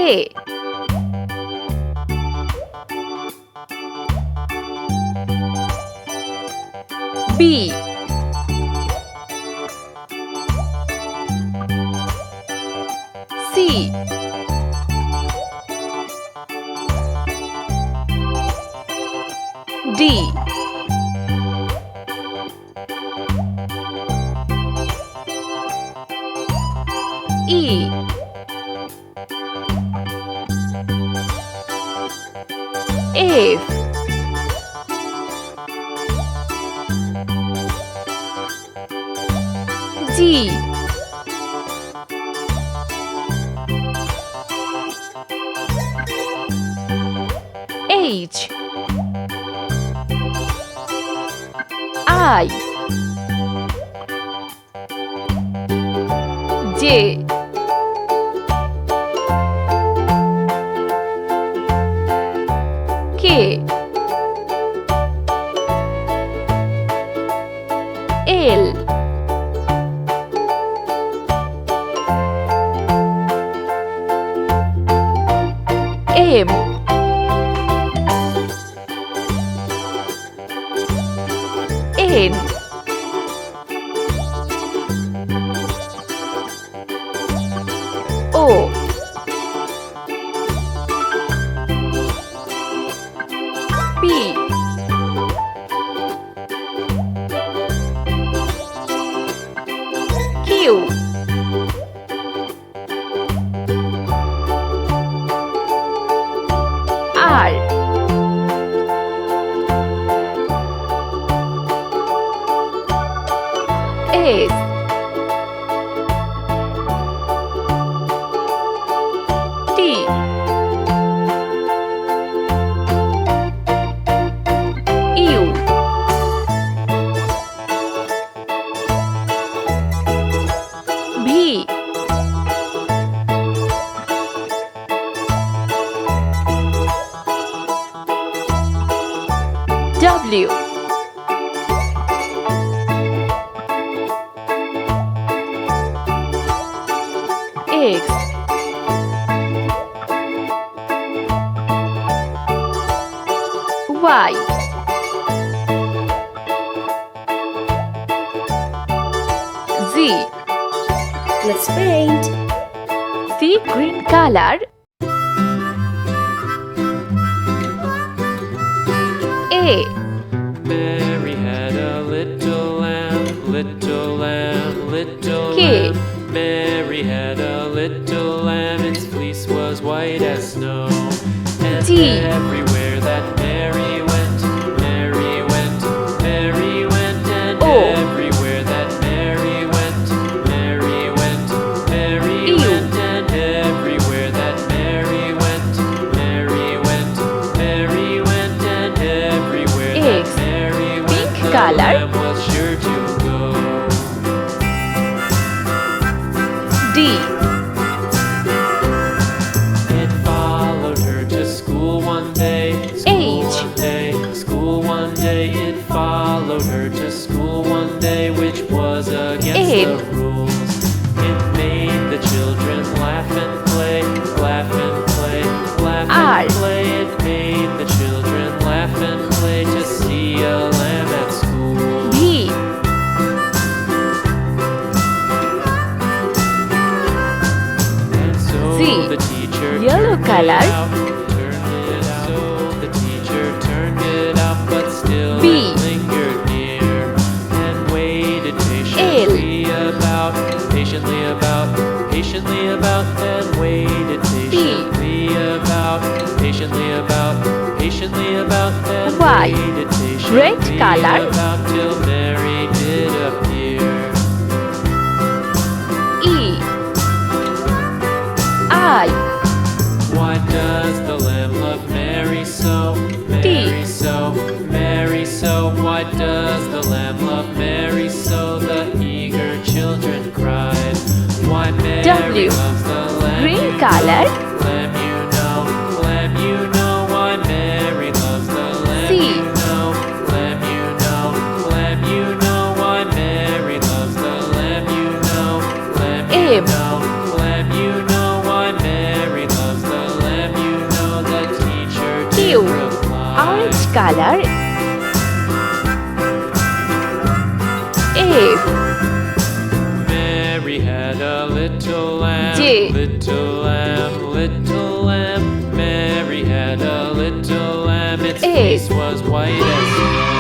A. B. C. D. E. F. G. H. I. J. K. L. M. N. O. P. Q. R. S. T. U. V. W. X. Y. Z. Let's paint. See green color. A. Mary had a little lamb, little lamb, little K. lamb. Mary had a little lamb, its fleece was white as snow. And T. everywhere that Mary went, Mary went, Mary went, and O. everywhere that Mary went, Mary went, Mary U. went, and everywhere that Mary went, Mary went, Mary went, and everywhere X. that Mary went, Pink the color. lamb was sure to go. D. It followed her to school one day, school H. one day, school one day. It followed her to school one day, which was against M. the rules. It made the children laugh and play, laugh and play, laugh R. and play. It made the children laugh and play to see a lamb at school. V. And so Z. the teacher Yellow turned color. it out, turned it out. So the teacher turned it out, but still B. it lingered near and waited patiently about, patiently about, patiently about, and waited patiently about, patiently about, patiently about, and Y. waited Red patiently color. about till Mary did appear. E. I. Why does the lamb love Mary so? Mary so, Mary so. Why does the lamb love Mary so? The eager children cried. Why Mary W. loves the lamb? Green you color. know, lamb you know, lamb you know. Why Mary loves the lamb C. you know, lamb you know, lamb you know. Why Mary loves the lamb you know, lamb you M. know, lamb you know. Why Mary loves the color. F. Mary had a little lamb, J. little lamb, little lamb. Mary had a little lamb, its A. fleece was white as snow.